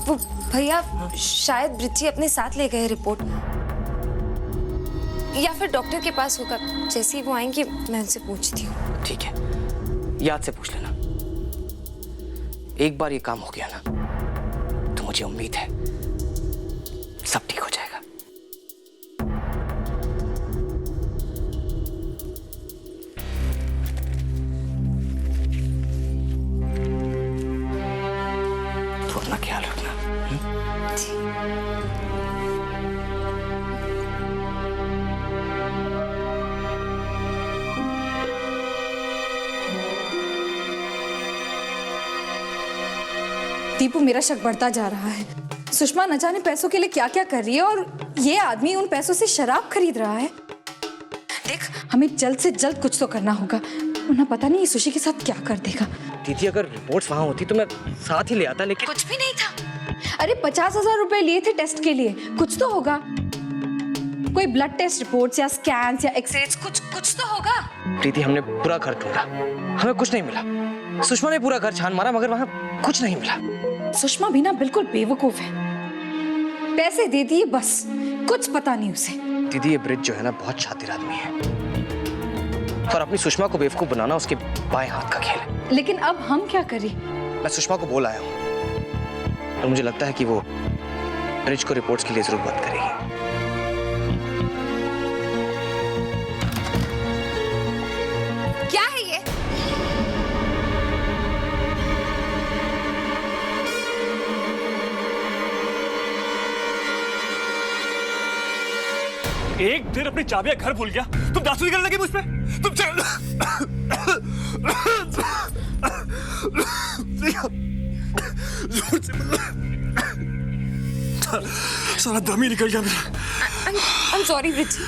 वो भैया शायद ब्रिची अपने साथ ले गए रिपोर्ट, या फिर डॉक्टर के पास होगा। जैसे ही वो आएंगे मैं उनसे पूछती हूँ। ठीक है, याद से पूछ लेना। एक बार ये काम हो गया ना तो मुझे उम्मीद है सब ठीक हो जाएगा। तो अपना ख्याल रखना। दीपू, मेरा शक बढ़ता जा रहा है। सुषमा न जाने पैसों के लिए क्या क्या कर रही है और ये आदमी उन पैसों से शराब खरीद रहा है। देख, हमें जल्द से जल्द कुछ तो करना होगा, वरना पता नहीं ये सुशी के साथ क्या कर देगा। दीदी, अगर रिपोर्ट्स वहां होती तो मैं साथ ही ले आता, लेकिन कुछ भी नहीं था। अरे 50,000 रुपए लिए थे टेस्ट के लिए, कुछ तो होगा। कोई ब्लड टेस्ट रिपोर्ट्स या स्कैन्स या एक्सरेज, कुछ तो होगा। प्रीति, हमने पूरा घर ढूंढा, हमें कुछ नहीं मिला। सुषमा ने पूरा घर छान मारा मगर वहां कुछ नहीं मिला। सुषमा भी ना बिल्कुल बेवकूफ है। पैसे दे दिए बस, कुछ पता नहीं उसे। दीदी, ये ब्रिज जो है ना बहुत शातिर आदमी है और अपनी सुषमा को बेवकूफ बनाना उसके बाएं हाथ का खेल है। लेकिन अब हम क्या करें? मैं सुषमा को बोल आया हूँ और मुझे लगता है कि वो ब्रिज को रिपोर्ट्स के लिए जरूर बात करेगी। क्या है ये? एक दिन अपनी चाबियां घर भूल गया, तुम जासूसी करने लगे मुझ पे। तुम सारा दम ही निकल गया मेरा। I'm sorry ब्रिची।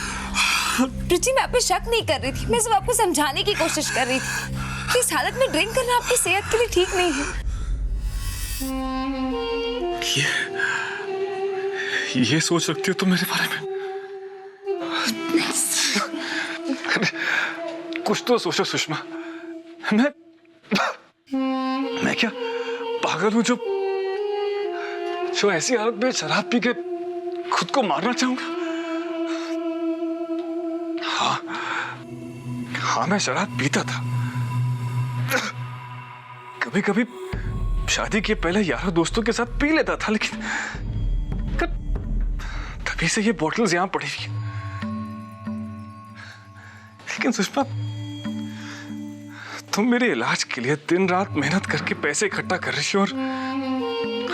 ब्रिची, मैं आप पे शक नहीं कर रही थी, मैं सिर्फ आपको समझाने की कोशिश कर रही थी। इस हालत में ड्रिंक करना आपकी सेहत के लिए ठीक नहीं है। ये सोच रखती हो तुम मेरे बारे में? कुछ तो सोचो सुषमा। मैं क्या पागल हूं जो ऐसी हालत में शराब पी के खुद को मारना चाहूंगा? हाँ, मैं शराब पीता था कभी कभी, शादी के पहले यारों दोस्तों के साथ पी लेता था, लेकिन तभी से ये बॉटल्स यहां पड़ी हुई। लेकिन सुषमा, तुम मेरे इलाज के लिए दिन रात मेहनत करके पैसे इकट्ठा कर रही हो और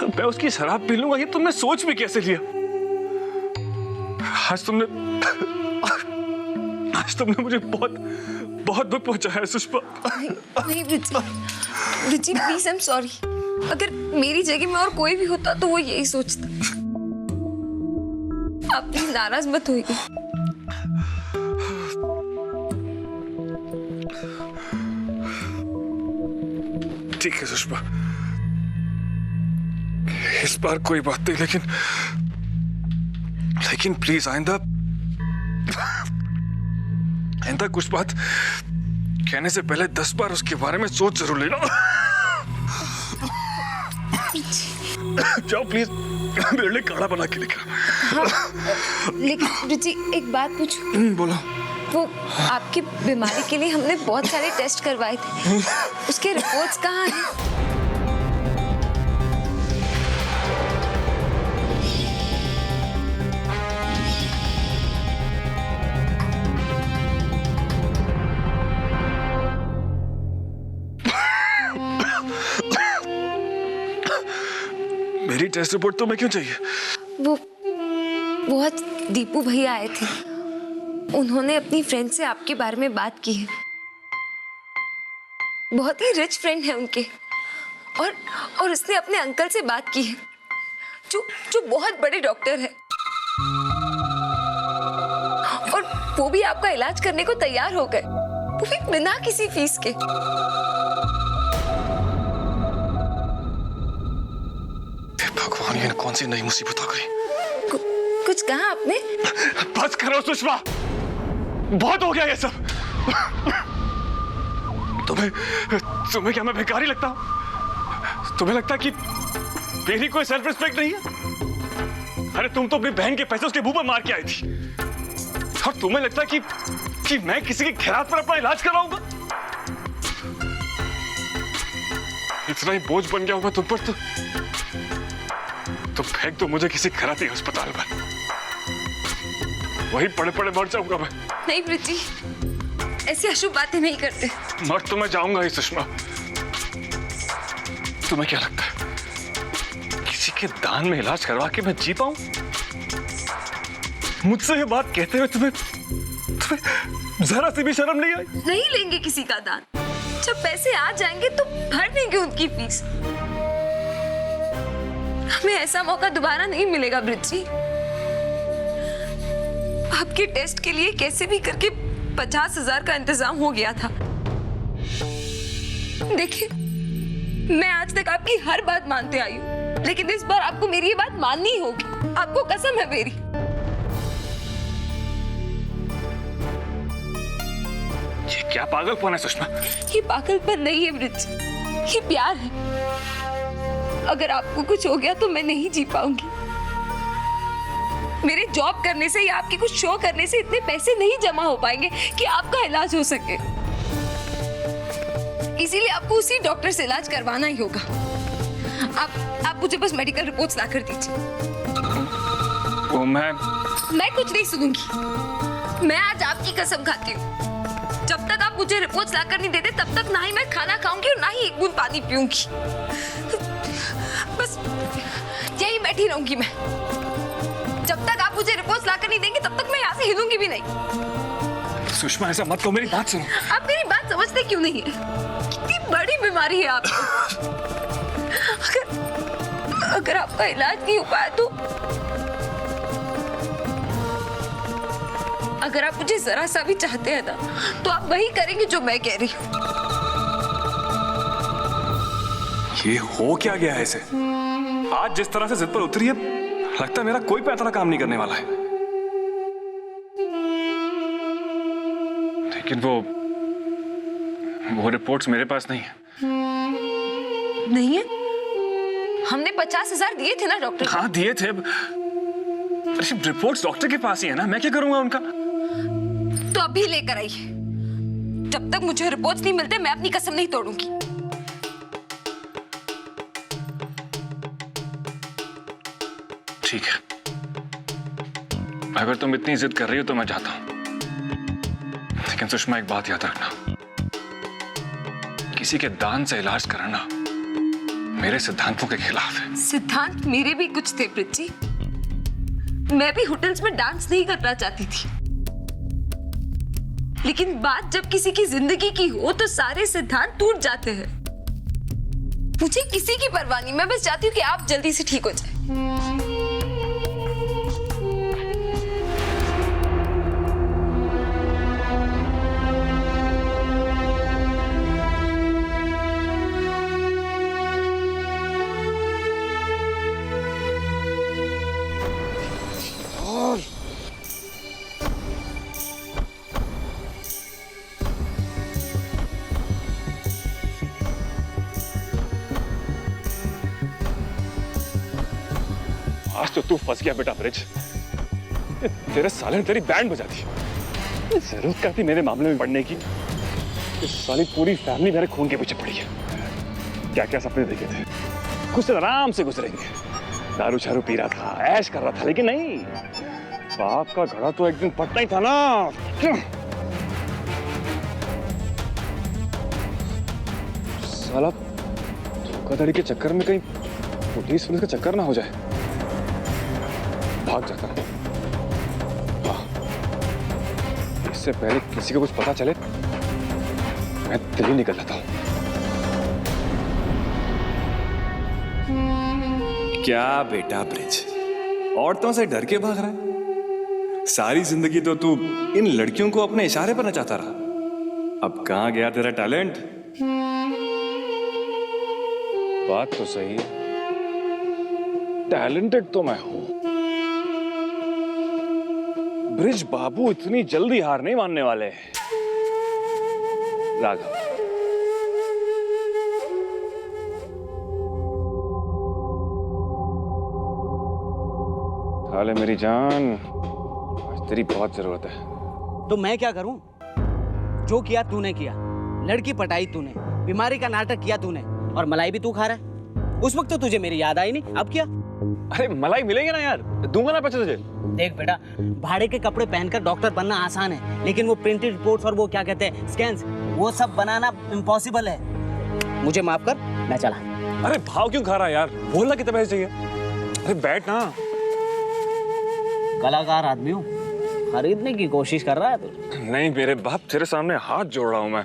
मैं उसकी शराब पी लूंगा, ये तुमने सोच भी कैसे लिया? आज तुमने मुझे बहुत दुख पहुंचाया है सुषमा। नहीं ब्रिची, ब्रिची प्लीज, आई एम सॉरी। अगर मेरी जगह में और कोई भी होता तो वो यही सोचता। आप प्लीज नाराज मत होइए। ठीक है सुषमा, इस बार कोई बात नहीं, लेकिन प्लीज आइंदा कुछ बात कहने से पहले 10 बार उसके बारे में सोच जरूर लेना। जाओ प्लीज, मेरे लिए काढ़ा बना के लेकर। हाँ, लेकिन ब्रिची एक बात पूछूं? बोलो। वो आपकी बीमारी के लिए हमने बहुत सारे टेस्ट करवाए थे, उसके रिपोर्ट्स कहाँ हैं? मेरी टेस्ट रिपोर्ट तुम्हें क्यों चाहिए? वो आज दीपू भैया आए थे, उन्होंने अपनी फ्रेंड से आपके बारे में बात की है। बहुत ही रिच फ्रेंड है उनके, और उसने अपने अंकल से बात की है जो बहुत बड़े डॉक्टर है, और वो भी आपका इलाज करने को तैयार हो गए, वो भी बिना किसी फीस के। भगवान, ये कौन सी नई मुसीबत आ गई? कुछ कहा आपने? बस करो सुषमा, बहुत हो गया ये सब। तुम्हें क्या मैं भिखारी लगता हूं? तुम्हें लगता है कि मेरी कोई सेल्फ रिस्पेक्ट नहीं है? अरे तुम तो अपनी बहन के पैसे उसके मुंह पर मार के आई थी, और तुम्हें लगता है कि मैं किसी के खैरात पर अपना इलाज कराऊंगा? इतना ही बोझ बन गया होगा तुम पर तो फेंक दो मुझे किसी खैराती अस्पताल में, वही पड़े पड़े मर जाऊंगा मैं। नहीं प्रीति, ऐसी अशुभ बातें नहीं करते। मर तो मैं जाऊंगा ही सुषमा। तुम्हें क्या लगता है किसी के दान में इलाज करवा के मैं जी पाऊं? मुझसे ये बात कहते हुए तुम्हें जरा सी भी शर्म नहीं आई? नहीं लेंगे किसी का दान, जब पैसे आ जाएंगे तो भर देंगे उनकी फीस। हमें ऐसा मौका दोबारा नहीं मिलेगा ब्रिजी। आपके टेस्ट के लिए कैसे भी करके 50,000 का इंतजाम हो गया था। देखिए, मैं आज तक आपकी हर बात मानते आई हूँ, लेकिन इस बार आपको मेरी ये बात माननी होगी। आपको कसम है मेरी। ये क्या पागलपन है सुषमा? ये पागलपन नहीं है ब्रिज, ये प्यार है। अगर आपको कुछ हो गया तो मैं नहीं जी पाऊंगी। मेरे जॉब करने से या आपके कुछ शो करने से इतने पैसे नहीं जमा हो पाएंगे कि आपका इलाज हो सके। इसीलिए आपको उसी डॉक्टर से इलाज करवाना ही होगा। आप मुझे बस मेडिकल रिपोर्ट्स ला कर दीजिए। वो मैं कुछ नहीं सुनूंगी। मैं आज आपकी कसम खाती हूँ, जब तक आप मुझे रिपोर्ट्स ला कर नहीं देते तब तक ना ही मैं खाना खाऊंगी और ना ही एक बूंद पानी पीऊंगी। बस यही बैठी रहूंगी मैं। जब तक आप मुझे रिपोर्ट्स ला कर नहीं देंगे तब तक मैं यहाँ से हिलूंगी भी नहीं। सुषमा ऐसा मत कहो, मेरी बात सुनो। आप मेरी बात समझते क्यों नहीं है? कितनी बड़ी बीमारी है आपको। अगर आपका इलाज नहीं हो पाया तो अगर आप मुझे जरा सा भी चाहते हैं ना तो आप वही करेंगे जो मैं कह रही हूँ। ये हो क्या गया है इसे? आज जिस तरह से जिद पर उतरी है, लगता है मेरा कोई पैतरा काम नहीं करने वाला है। लेकिन वो रिपोर्ट्स मेरे पास नहीं है। नहीं है? हमने 50,000 दिए थे ना डॉक्टर। हाँ दिए थे। रिपोर्ट्स डॉक्टर के पास ही है ना, मैं क्या करूंगा उनका? तो अभी लेकर आइए। जब तक मुझे रिपोर्ट्स नहीं मिलते मैं अपनी कसम नहीं तोड़ूंगी। ठीक है, अगर तुम इतनी जिद कर रही हो तो मैं जाता हूं। लेकिन सुषमा एक बात याद रखना, किसी के दान से इलाज कराना मेरे सिद्धांतों के खिलाफ है। सिद्धांत मेरे भी कुछ थे प्रिची। मैं भी होटल्स में डांस नहीं करना चाहती थी, लेकिन बात जब किसी की जिंदगी की हो तो सारे सिद्धांत टूट जाते हैं। मुझे किसी की परवाह नहीं, मैं बस चाहती हूँ कि आप जल्दी से ठीक हो जाए। आज तो तू फंस गया बेटा ब्रिज। तेरे साले ने तेरी बैंड बजा दी। जरूरत क्या थी मेरे मामले में पड़ने की? साली पूरी फैमिली मेरे खून के पीछे पड़ी है। क्या क्या सपने देखे थे, कुछ आराम से गुजरेंगे, दारू शारू पी रहा था, ऐश कर रहा था, लेकिन नहीं, बाप का घड़ा तो एक दिन पटना ही था ना। साला धोखाधड़ी के चक्कर में कहीं पुलिस का चक्कर ना हो जाए। भाग जाता है। इससे पहले किसी को कुछ पता चले मैं दिल्ली निकल जाता हूं। क्या बेटा ब्रिज, औरतों से डर के भाग रहा है? सारी जिंदगी तो तू इन लड़कियों को अपने इशारे पर नचाता रहा। अब कहां गया तेरा टैलेंट? बात तो सही है, टैलेंटेड तो मैं हूं। ब्रिज बाबू इतनी जल्दी हार नहीं मानने वाले। राघव, हाल है मेरी जान? आज तेरी बहुत जरूरत है। तो मैं क्या करूं? जो किया तूने किया, लड़की पटाई तूने, बीमारी का नाटक किया तूने, और मलाई भी तू खा रहा है। उस वक्त तो तुझे मेरी याद आई नहीं, अब क्या? अरे मलाई मिलेगी ना यार, दूंगा ना पैसे तुझे। देख बेटा, भाड़े के कपड़े पहनकर डॉक्टर बनना आसान है, लेकिन वो प्रिंटेड रिपोर्ट्स और वो क्या कहते हैं स्कैन्स, वो सब बनाना इम्पॉसिबल है। मुझे माफ कर, मैं चला। अरे भाव क्यों खा रहा है यार? बोलना कितने पैसे चाहिए? अरे बैठ ना। कलाकार आदमी हूँ, खरीदने की कोशिश कर रहा है तू। नहीं मेरे बाप, तेरे सामने हाथ जोड़ रहा हूँ मैं।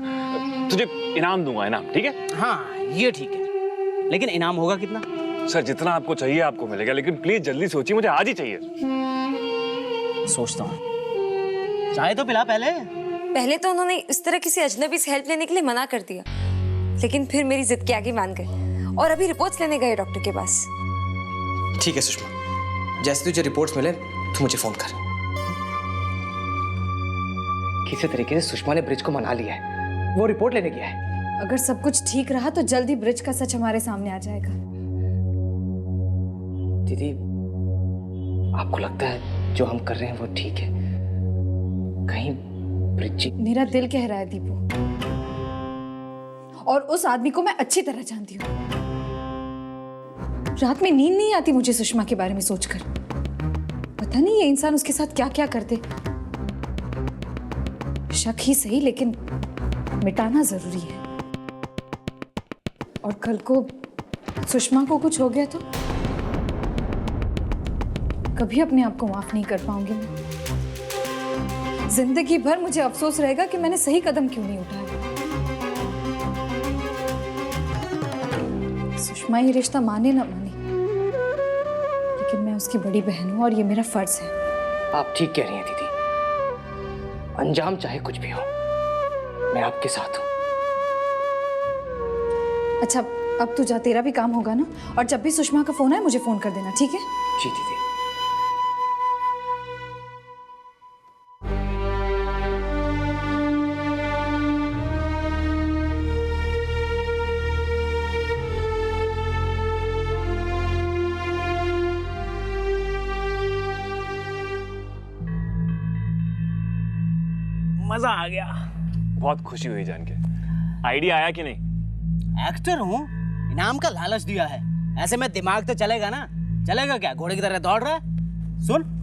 तुझे इनाम दूंगा, इनाम, ठीक है? हाँ ये ठीक है, लेकिन इनाम होगा कितना? सर जितना आपको चाहिए आपको मिलेगा, लेकिन प्लीज जल्दी सोचिए, मुझे आज ही चाहिए। सोचता हूँ, चाय तो पिला पहले। पहले तो उन्होंने इस तरह किसी अजनबी से हेल्प लेने के लिए मना कर दिया, लेकिन फिर मेरी जिद के आगे मान गए और अभी रिपोर्ट्स लेने गए डॉक्टर के पास। ठीक है सुषमा, जैसे तुझे रिपोर्ट्स मिले तो मुझे फोन कर। किसी तरीके से सुषमा ने ब्रिज को मना लिया है, वो रिपोर्ट लेने गया है। अगर सब कुछ ठीक रहा तो जल्दी ब्रिज का सच हमारे सामने आ जाएगा। दीदी, आपको लगता है जो हम कर रहे हैं वो ठीक है? कहीं ब्रिज जी... मेरा दिल कह रहा है दीपू, और उस आदमी को मैं अच्छी तरह जानती हूँ। रात में नींद नहीं आती मुझे सुषमा के बारे में सोचकर। पता नहीं ये इंसान उसके साथ क्या क्या करते। शक ही सही, लेकिन मिटाना जरूरी है। और कल को सुषमा को कुछ हो गया तो कभी अपने आप को माफ नहीं कर पाऊंगी मैं। जिंदगी भर मुझे अफसोस रहेगा कि मैंने सही कदम क्यों नहीं उठाया। सुषमा ये रिश्ता माने ना माने, लेकिन मैं उसकी बड़ी बहन हूं और ये मेरा फर्ज है। आप ठीक कह रही हैं दीदी, अंजाम चाहे कुछ भी हो, मैं आपके साथ हूं। अच्छा अब तू जा, तेरा भी काम होगा ना, और जब भी सुषमा का फोन आए मुझे फोन कर देना, ठीक है? जी दीदी। मजा आ गया। बहुत खुशी हुई जान के। आइडिया आया कि नहीं? एक्टर हूँ, इनाम का लालच दिया है, ऐसे में दिमाग तो चलेगा ना। चलेगा क्या, घोड़े की तरह दौड़ रहा है? सुन,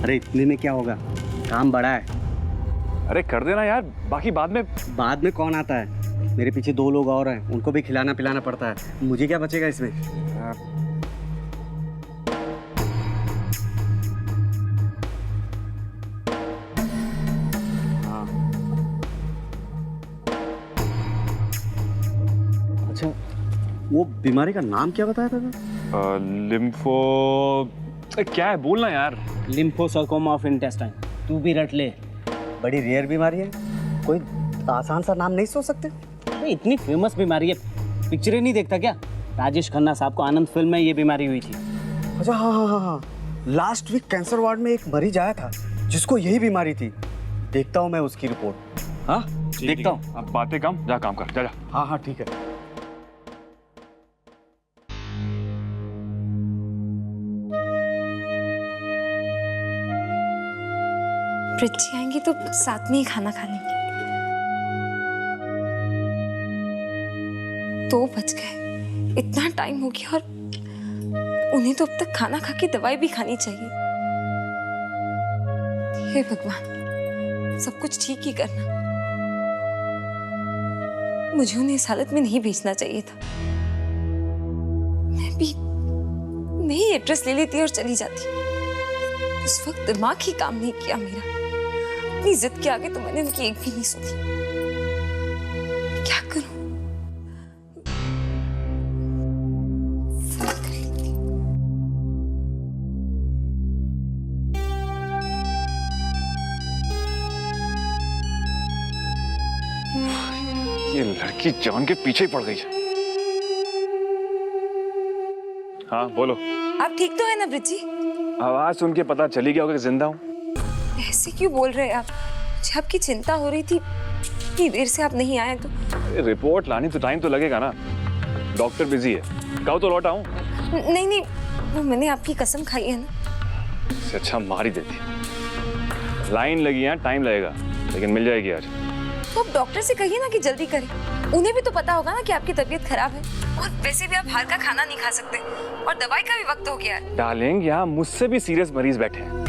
अरे इतने में क्या होगा, काम बड़ा है। अरे कर देना यार, बाकी बाद में। बाद में कौन आता है? मेरे पीछे 2 लोग और हैं, उनको भी खिलाना पिलाना पड़ता है। मुझे क्या बचेगा इसमें? हाँ। अच्छा, वो बीमारी का नाम क्या बताया था? लिम्फो क्या है, बोलना यार। लिम्फोसार्कोमा ऑफ इंटेस्टाइन। तू भी रट ले, बड़ी रेयर बीमारी है, कोई आसान सा नाम नहीं सोच सकते? अरे इतनी फेमस बीमारी है, पिक्चरें नहीं देखता क्या? राजेश खन्ना साहब को आनंद फिल्म में ये बीमारी हुई थी। अच्छा हाँ हाँ हाँ हाँ, लास्ट वीक कैंसर वार्ड में एक मरीज आया था जिसको यही बीमारी थी। देखता हूँ मैं उसकी रिपोर्ट। हाँ देखता हूँ। अब बातें कम, जा काम कर, जा जा। हाँ हाँ ठीक है। ब्रिज आएंगी तो साथ में ही खाना खा लेंगे। 2 बज गए, इतना टाइम हो गया और उन्हें तो अब तक खाना खा के दवाई भी खानी चाहिए। हे भगवान, सब कुछ ठीक ही करना। मुझे उन्हें इस हालत में नहीं भेजना चाहिए था। मैं ही एड्रेस ले लेती और चली जाती। उस वक्त दिमाग ही काम नहीं किया मेरा। अपनी जिद के आगे तो मैंने उनकी एक भी नहीं सुनी। क्या करूं? फोन कर लेती। की जान के पीछे ही पड़ गई। हाँ बोलो। आप ठीक तो है ना ब्रिज जी? आवाज सुन के पता चली गया होगा कि जिंदा हूँ। ऐसे क्यों बोल रहे हैं आप? मुझे आपकी चिंता हो रही थी, इतनी देर से आप नहीं आए तो। रिपोर्ट लानी तो टाइम तो लगेगा ना, डॉक्टर बिजी है। कहो तो लौट आऊं? नहीं नहीं, वो मैंने आपकी कसम खाई है ना। इससे अच्छा मार ही देती। लाइन लगी है, टाइम लगेगा, लेकिन मिल जाएगी आज। तो आप डॉक्टर से कहिए ना कि जल्दी करें। उन्हें भी तो पता होगा ना कि आपकी तबीयत खराब है, और वैसे भी आप बाहर का खाना नहीं खा सकते, और दवाई का भी वक्त हो गया है। डार्लिंग, यहाँ मुझसे भी सीरियस मरीज बैठे हैं,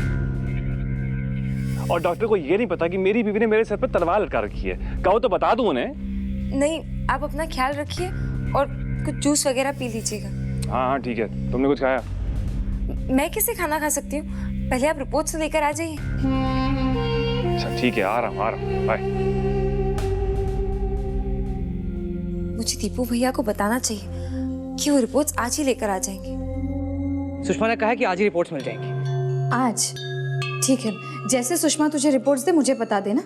और डॉक्टर को ये नहीं पता कि मेरी बीवी ने मेरे सर पर तलवार लटका रखी है। कहो तो बता दूं उन्हें। नहीं, आप अपना ख्याल रखिए और कुछ जूस वगैरह पी लीजिएगा। हाँ हाँ ठीक है। तुमने कुछ खाया? मैं कैसे खाना खा सकती हूँ? पहले आप रिपोर्ट से लेकर आ जाइए। अच्छा ठीक है, आ रहा हूँ, बाय। मुझे दीपू भैया को बताना चाहिए कि वो रिपोर्ट्स आज ही लेकर आ जाएंगे। सुषमा ने कहा है कि आज ही रिपोर्ट्स मिल जाएंगी। आज? ठीक है, जैसे सुषमा तुझे रिपोर्ट्स दे मुझे बता देना।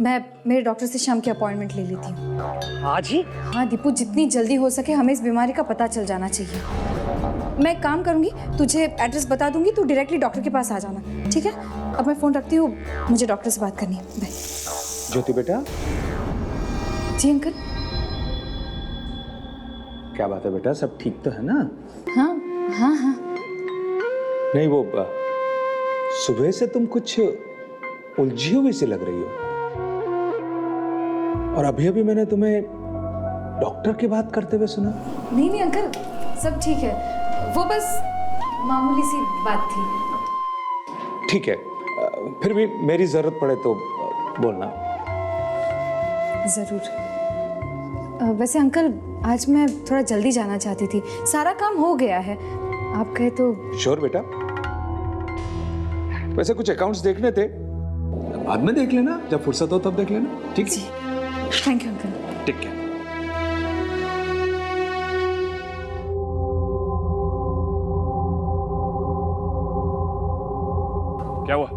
मैं मेरे डॉक्टर से शाम की अपॉइंटमेंट ले लेती हूँ। आज ही? हाँ दीपू, जितनी जल्दी हो सके हमें इस बीमारी का पता चल जाना चाहिए। मैं एक काम करूँगी, तुझे एड्रेस बता दूंगी, तू डायरेक्टली डॉक्टर के पास आ जाना, ठीक है? अब मैं फ़ोन रखती हूँ, मुझे डॉक्टर से बात करनी है। बाय। ज्योति बेटा, जी अंकल। क्या बात है बेटा, सब ठीक तो है ना? हाँ हाँ हाँ। नहीं वो सुबह से तुम कुछ उलझी हुई सी लग रही हो, और अभी अभी मैंने तुम्हें डॉक्टर की बात करते हुए सुना। नहीं नहीं अंकल, सब ठीक है, वो बस मामूली सी बात थी। ठीक है, फिर भी मेरी जरूरत पड़े तो बोलना। ज़रूर। वैसे अंकल, आज मैं थोड़ा जल्दी जाना चाहती थी, सारा काम हो गया है, आप कहे तो। श्योर बेटा, वैसे कुछ अकाउंट्स देखने थे, बाद में देख लेना, जब फुर्सत हो तब देख लेना, ठीक है? Thank you uncle. ठीक है। क्या हुआ?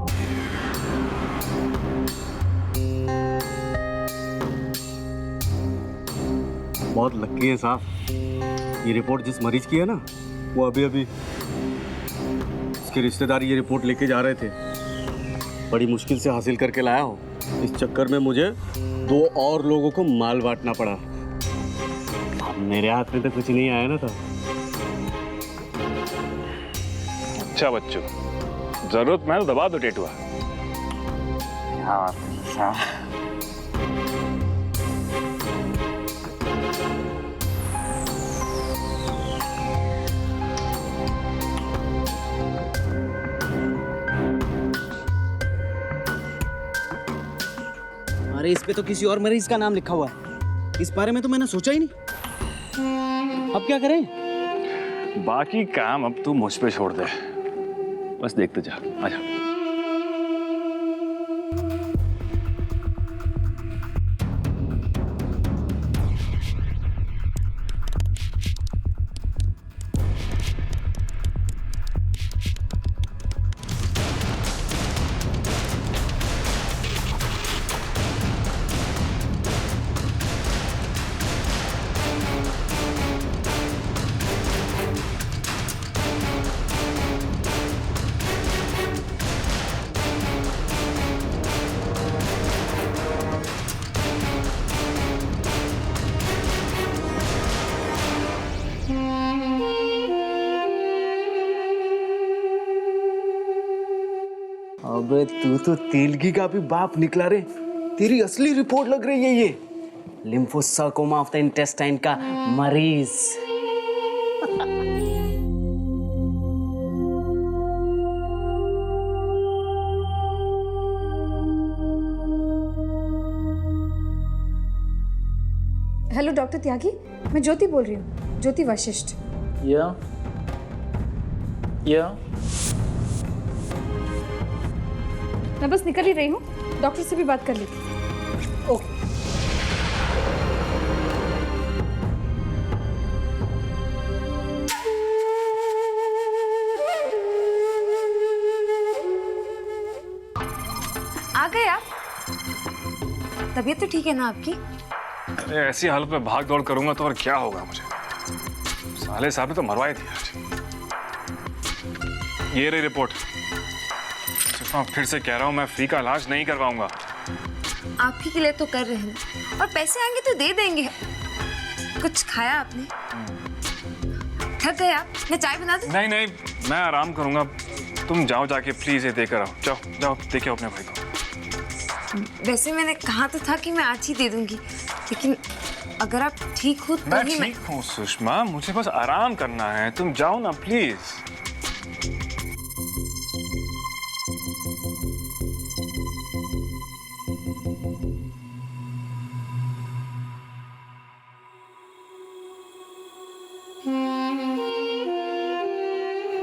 बहुत लकी है साहब, ये रिपोर्ट जिस मरीज की है ना, वो अभी अभी उसके रिश्तेदार ये रिपोर्ट लेके जा रहे थे। बड़ी मुश्किल से हासिल करके लाया हो। इस चक्कर में मुझे 2 और लोगों को माल बांटना पड़ा। अब मेरे हाथ में तो कुछ नहीं आया ना था। अच्छा बच्चों, जरूरत मैं तो दबा दो टेटुआ। अरे इस पे तो किसी और मरीज का नाम लिखा हुआ है, इस बारे में तो मैंने सोचा ही नहीं। अब क्या करें? बाकी काम अब तू मुझ पे छोड़ दे, बस देखते जा। आजा। अबे तू तो तेलगी का भी बाप निकला रे। तेरी असली रिपोर्ट लग रही है ये। लिम्फोसार्कोमा ऑफ द इंटेस्टाइन का मरीज। हेलो डॉक्टर त्यागी, मैं ज्योति बोल रही हूँ, ज्योति वशिष्ठ। या मैं बस निकल ही रही हूँ, डॉक्टर से भी बात कर लेती। ओके। आ गए आप? तबीयत तो ठीक है ना आपकी? अरे ऐसी हालत में भाग दौड़ करूंगा तो और क्या होगा मुझे? साले साहब ने तो मरवा ही दिया आज। ये रही रिपोर्ट। सुषमा फिर से कह रहा हूं, मैं फ्री का इलाज नहीं करवाऊंगा। आप ही के लिए तो कर रहे हैं और पैसे आएंगे तो दे देंगे। कुछ खाया आपने? थक गए आप? मैं चाय बना दूं? नहीं नहीं, मैं आराम करूंगा। तुम जाओ, जाके प्लीज ये देकर आओ। जाओ जाओ, देखे अपने भाई को। वैसे मैंने कहा तो था कि मैं आज ही दे दूंगी, लेकिन अगर आप ठीक हो तो मैं ही ठीक हूँ सुषमा, मुझे बस आराम करना है। तुम जाओ ना प्लीज।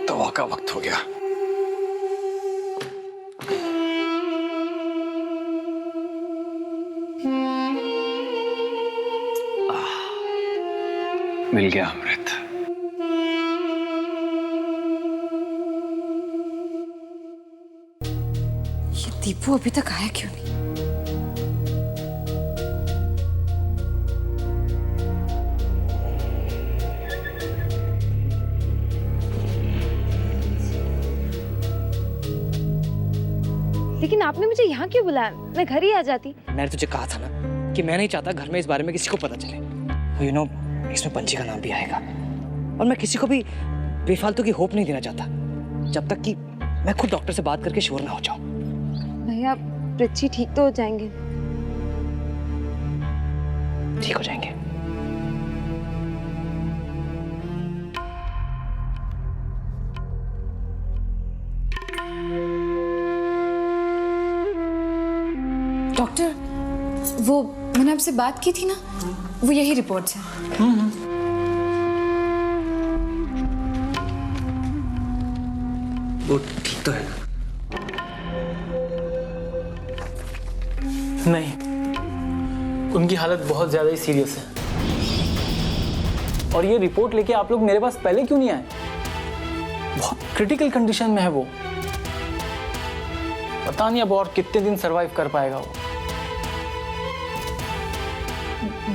दवा का वक्त हो गया। मिल गया अमृत। ये दीपू अभी तक आया क्यों नहीं? लेकिन आपने मुझे यहाँ क्यों बुलाया? मैं घर ही आ जाती। मैंने तुझे कहा था ना कि मैं नहीं चाहता घर में इस बारे में किसी को पता चले। यू नो, इसमें पंची का नाम भी आएगा और मैं किसी को भी बेफालतू की होप नहीं देना चाहता जब तक कि मैं खुद डॉक्टर से बात करके श्योर ना हो जाऊं। भैया, रिची ठीक तो हो जाएंगे? ठीक हो जाएंगे। डॉक्टर, वो मैंने आपसे बात की थी ना, वो यही रिपोर्ट्स हैं। वो ठीक तो है? नहीं, उनकी हालत बहुत ज़्यादा ही सीरियस है। और ये रिपोर्ट लेके आप लोग मेरे पास पहले क्यों नहीं आए? बहुत क्रिटिकल कंडीशन में है वो। पता नहीं अब और कितने दिन सरवाइव कर पाएगा वो।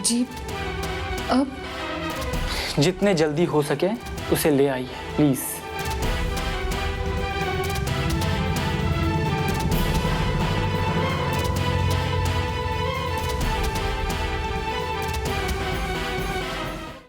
जी, अब जितने जल्दी हो सके उसे ले आइए प्लीज़।